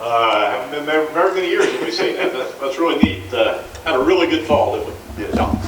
Haven't been there very many years, as we see. That's really neat. Had a really good fall, didn't we? Yeah.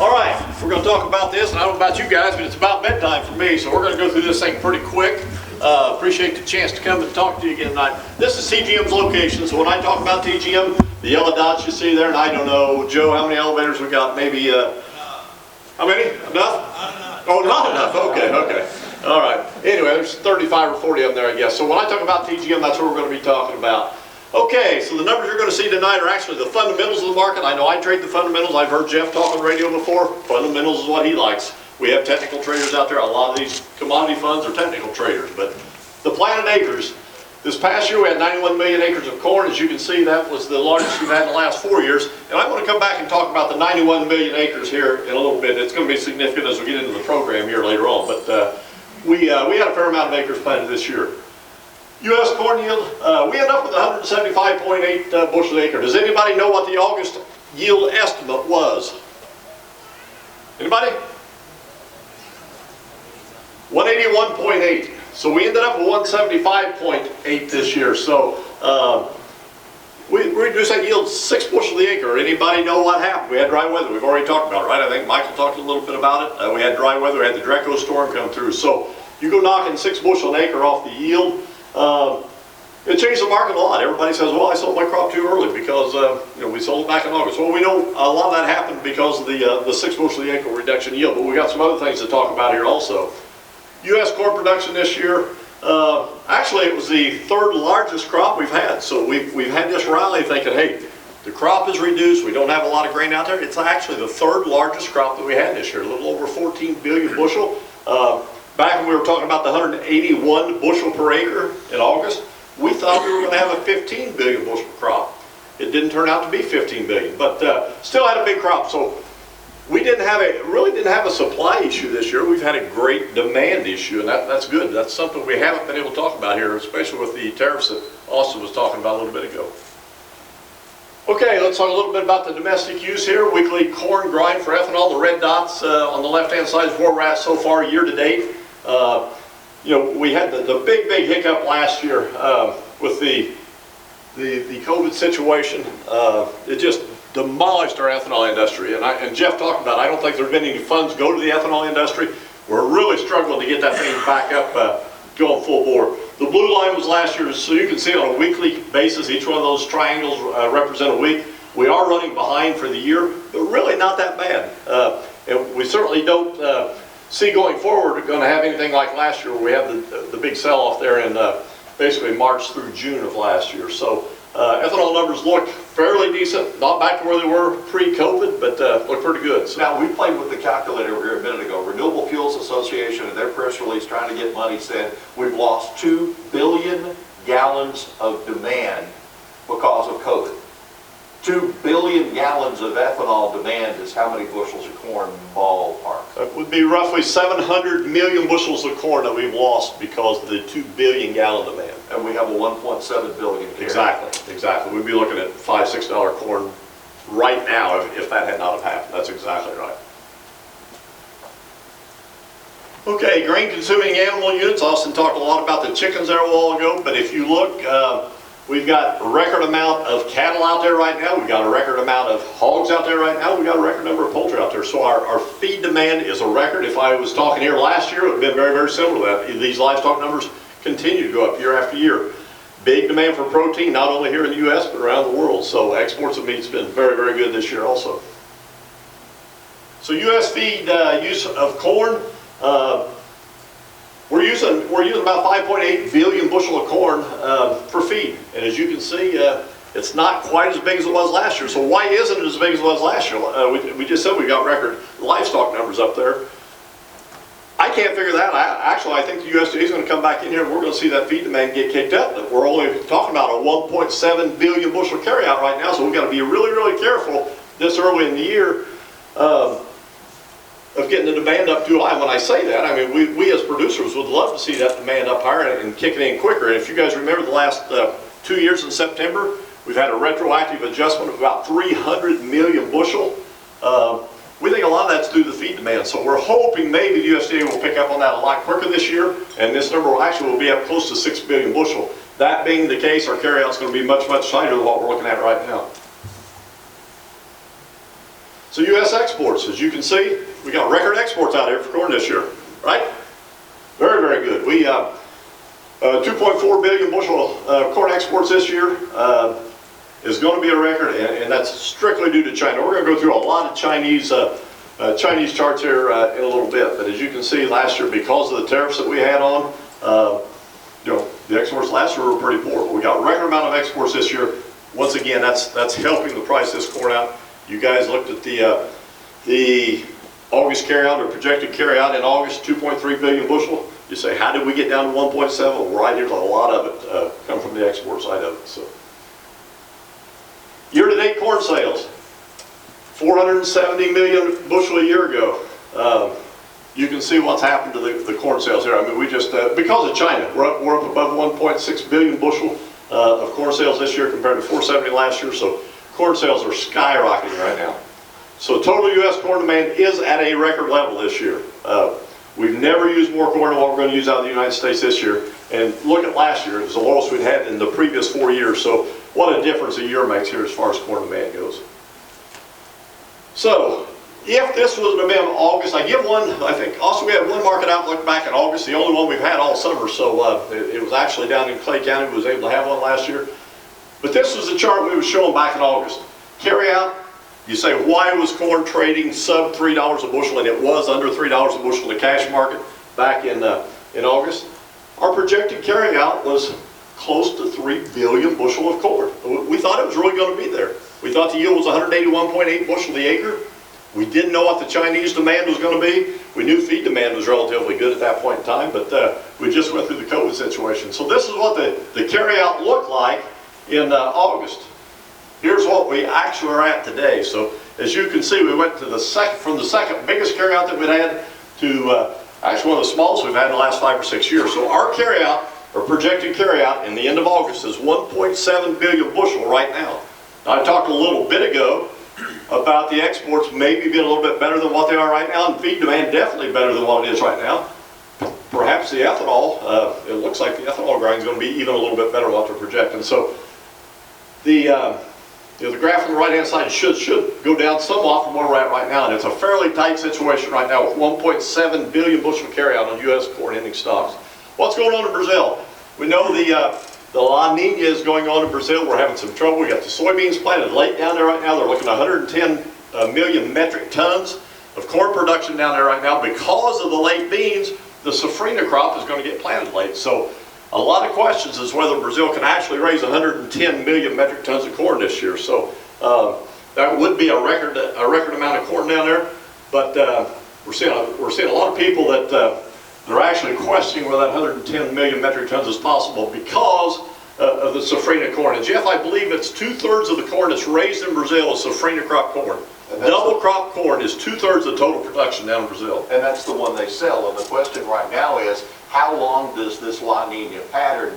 All right, we're going to talk about this, and I don't know about you guys, but it's about bedtime for me, so we're going to go through this thing pretty quick. Appreciate the chance to come and talk to you again tonight. This is TGM's location, so when I talk about TGM, the yellow dots you see there, and I don't know, Joe, how many elevators we got? Maybe, how many? Enough? Not enough. Oh, not enough. Okay, okay. All right. Anyway, there's 35 or 40 of them there, I guess. So when I talk about TGM, that's what we're going to be talking about. Okay, so the numbers you're going to see tonight are actually the fundamentals of the market. I know I trade the fundamentals. I've heard Jeff talk on the radio before. Fundamentals is what he likes. We have technical traders out there. A lot of these commodity funds are technical traders. But the planted acres, this past year we had 91 million acres of corn. As you can see, that was the largest we've had in the last 4 years. And I'm going to come back and talk about the 91 million acres here in a little bit. It's going to be significant as we get into the program here later on. But we had a fair amount of acres planted this year. U.S. corn yield, we ended up with 175.8 bushels an acre. Does anybody know what the August yield estimate was? Anybody? 181.8. So we ended up with 175.8 this year. So we reduced that yield 6 bushels the acre. Anybody know what happened? We had dry weather. We've already talked about it, right? I think Michael talked a little bit about it. We had dry weather. We had the Draco storm come through. So you go knocking 6 bushel an acre off the yield. It changed the market a lot. Everybody says, well, I sold my crop too early because we sold it back in August. Well, we know a lot of that happened because of the 6 bushel the acre reduction yield, but we got some other things to talk about here also. U.S. corn production this year, actually it was the 3rd largest crop we've had. So we've had this rally thinking, hey, the crop is reduced, we don't have a lot of grain out there. It's actually the 3rd largest crop that we had this year, a little over 14 billion bushel. Back when we were talking about the 181 bushel per acre in August, we thought we were going to have a 15 billion bushel crop. It didn't turn out to be 15 billion, but still had a big crop. So we really didn't have a supply issue this year. We've had a great demand issue, and that's good. That's something we haven't been able to talk about here, especially with the tariffs that Austin was talking about a little bit ago. Okay, let's talk a little bit about the domestic use here. Weekly corn grind for ethanol. The red dots on the left-hand side is where we're at so far year to date. We had the big hiccup last year with the COVID situation. It just demolished our ethanol industry. And Jeff talked about it. I don't think there's been any funds go to the ethanol industry. We're really struggling to get that thing back up, going full bore. The blue line was last year, so you can see on a weekly basis, each one of those triangles represent a week. We are running behind for the year, but really not that bad. And we certainly don't see going forward we're going to have anything like last year where we had the big sell-off there in basically March through June of last year. So ethanol numbers look fairly decent, not back to where they were pre-COVID, but look pretty good. So now, we played with the calculator over here a minute ago. Renewable Fuels Association, in their press release trying to get money, said we've lost 2 billion gallons of demand because of COVID. 2 billion gallons of ethanol demand is how many bushels of corn ballpark? That would be roughly 700 million bushels of corn that we've lost because of the 2 billion gallon demand. And we have a 1.7 billion here. Exactly. We'd be looking at $5, $6 corn right now if that had not have happened. That's exactly right. Okay, grain consuming animal units. Austin talked a lot about the chickens there a while ago, but if you look, we've got a record amount of cattle out there right now. We've got a record amount of hogs out there right now. We've got a record number of poultry out there. So our feed demand is a record. If I was talking here last year, it would have been very, very similar to that. These livestock numbers continue to go up year after year. Big demand for protein, not only here in the U.S., but around the world. So exports of meat's been very, very good this year also. So U.S. feed use of corn, we're using about 5.8 billion bushel of corn for feed. And as you can see, it's not quite as big as it was last year. So why isn't it as big as it was last year? We just said we got record livestock numbers up there. I can't figure that out. Actually, I think the USDA is going to come back in here and we're going to see that feed demand get kicked up. We're only talking about a 1.7 billion bushel carryout right now, so we've got to be really, really careful this early in the year of getting the demand up too high. And when I say that, I mean we as producers would love to see that demand up higher and kick it in quicker. And if you guys remember the last 2 years in September, we've had a retroactive adjustment of about 300 million bushel. We think a lot of that's due to the feed demand. So we're hoping maybe the USDA will pick up on that a lot quicker this year, and this number will be up close to 6 billion bushel. That being the case, our carryout's going to be much, much tighter than what we're looking at right now. So U.S. exports, as you can see, we got record exports out here for corn this year, right? Very, very good. We 2.4 billion bushel corn exports this year is going to be a record, and that's strictly due to China. We're going to go through a lot of Chinese charts here in a little bit, but as you can see, last year, because of the tariffs that we had on, the exports last year were pretty poor. But we got a record amount of exports this year. Once again, that's helping to price this corn out. You guys looked at the August carryout or projected carryout in August, 2.3 billion bushel. You say, how did we get down to 1.7? Well, right here's a lot of it come from the export side of it. So, year-to-date corn sales, 470 million bushel a year ago. You can see what's happened to the corn sales here. I mean, we just, because of China, we're up above 1.6 billion bushel of corn sales this year compared to 470 last year. So corn sales are skyrocketing right now. So total U.S. corn demand is at a record level this year. We've never used more corn than what we're going to use out of the United States this year. And look at last year, it was the lowest we'd had in the previous 4 years. So what a difference a year makes here as far as corn demand goes. So, if this was to be in August, I give one, I think, also we had one market outlook back in August, the only one we've had all summer, so it was actually down in Clay County, we was able to have one last year. But this was the chart we were showing back in August. Carryout, you say, why was corn trading sub $3 a bushel, and it was under $3 a bushel in the cash market back in August? Our projected carryout was close to 3 billion bushel of corn. We thought it was really going to be there. We thought the yield was 181.8 bushel the acre. We didn't know what the Chinese demand was going to be. We knew feed demand was relatively good at that point in time, but we just went through the COVID situation. So this is what the carryout looked like in August. Here's what we actually are at today. So as you can see, we went to from the second biggest carryout that we'd had to actually one of the smallest we've had in the last 5 or 6 years. So our carryout, or projected carryout, in the end of August is 1.7 billion bushel right now. Now, I talked a little bit ago about the exports maybe being a little bit better than what they are right now, and feed demand definitely better than what it is right now. Perhaps the ethanol, it looks like the ethanol grind is going to be even a little bit better than what they're projecting. So the graph on the right-hand side should go down somewhat from where we're at right now, and it's a fairly tight situation right now with 1.7 billion bushel carryout on U.S. corn ending stocks. What's going on in Brazil? We know the La Nina is going on in Brazil. We're having some trouble. We got the soybeans planted late down there right now. They're looking at 110 million metric tons of corn production down there right now. Because of the late beans, the safrinha crop is going to get planted late. So a lot of questions as whether Brazil can actually raise 110 million metric tons of corn this year. So that would be a record amount of corn down there. But we're seeing a lot of people that they're actually questioning whether that 110 million metric tons is possible because of the safrinha corn. And Jeff, I believe it's 2/3 of the corn that's raised in Brazil is safrinha crop corn. Double crop corn is 2/3 of the total production down in Brazil. And that's the one they sell. And the question right now is, how long does this La Nina pattern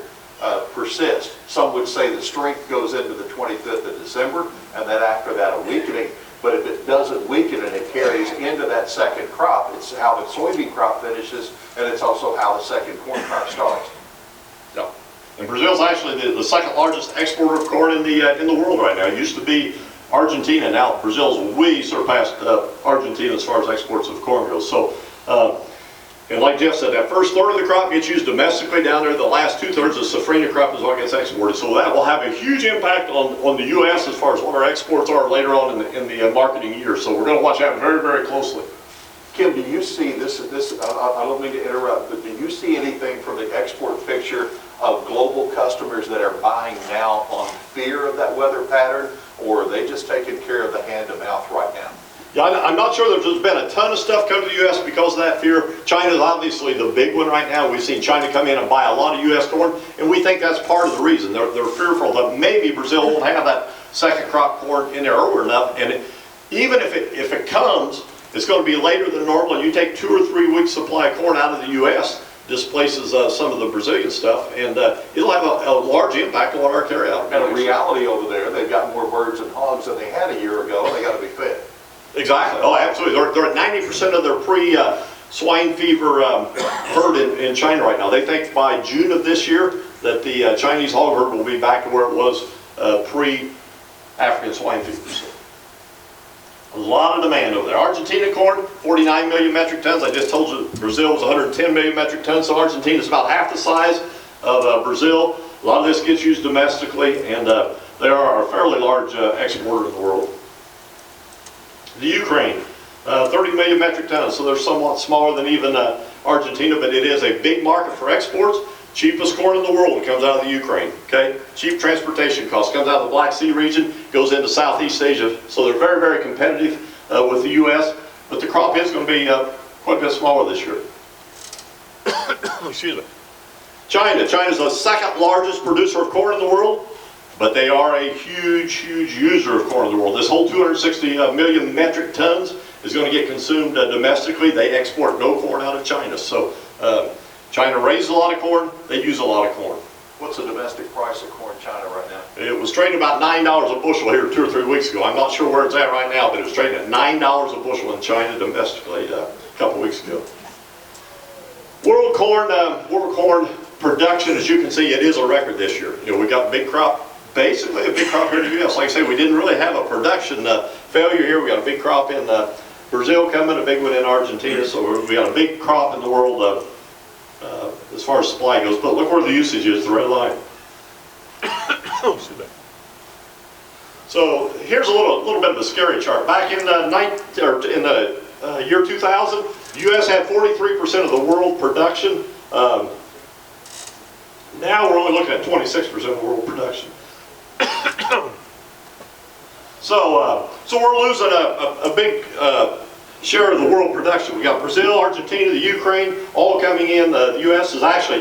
persist? Some would say the strength goes into the 25th of December, and then after that a weakening. But if it doesn't weaken and it carries into that second crop, it's how the soybean crop finishes, and it's also how the second corn crop starts. Yeah. And Brazil's actually the second largest exporter of corn in the world right now. It used to be Argentina. Now Brazil's way surpassed Argentina as far as exports of corn goes. So, and like Jeff said, that first third of the crop gets used domestically down there. The last 2/3 of the safrinha crop is what gets exported. So that will have a huge impact on the U.S. as far as what our exports are later on in the marketing year. So we're going to watch that very, very closely. Kim, do you see this? I don't mean to interrupt, but do you see anything from the export picture of global customers that are buying now on fear of that weather pattern, or are they just taking care of the hand-to-mouth right now? Yeah, I'm not sure there's been a ton of stuff come to the U.S. because of that fear. China's obviously the big one right now. We've seen China come in and buy a lot of U.S. corn, and we think that's part of the reason. They're fearful that maybe Brazil won't have that second crop corn in there early enough, and even if it comes, it's going to be later than normal, and you take 2 or 3 weeks supply of corn out of the U.S., displaces some of the Brazilian stuff, and it'll have a large impact on our carryout. And in reality over there, they've got more birds and hogs than they had a year ago, and they got to be fed. Exactly. Oh, absolutely. They're at 90% of their pre-swine fever herd in China right now. They think by June of this year, that the Chinese hog herd will be back to where it was pre-African swine fever. A lot of demand over there. Argentina corn, 49 million metric tons. I just told you Brazil was 110 million metric tons, so Argentina is about half the size of Brazil. A lot of this gets used domestically, and they are a fairly large exporter in the world. The Ukraine, 30 million metric tons, so they're somewhat smaller than even Argentina, but it is a big market for exports. Cheapest corn in the world comes out of the Ukraine, okay? Cheap transportation costs, comes out of the Black Sea region, goes into Southeast Asia, so they're very, very competitive with the U.S., but the crop is going to be quite a bit smaller this year. Excuse me. China. China's the second largest producer of corn in the world, but they are a huge, huge user of corn in the world. This whole 260 million metric tons is going to get consumed domestically. They export no corn out of China, so China raises a lot of corn, they use a lot of corn. What's the domestic price of corn in China right now? It was trading about $9 a bushel here 2 or 3 weeks ago. I'm not sure where it's at right now, but it was trading at $9 a bushel in China domestically a couple weeks ago. World corn production, as you can see, it is a record this year. You know, we got a big crop, basically a big crop here in the U.S. Like I say, we didn't really have a production failure here. We got a big crop in Brazil coming, a big one in Argentina, so we got a big crop in the world as far as supply goes, but look where the usage is, the red line. So here's a little bit of a scary chart. Back in the year 2000, the U.S. had 43% of the world production. Now we're only looking at 26% of the world production. So we're losing a big share of the world production. We got Brazil, Argentina, the Ukraine, all coming in. The U.S. is actually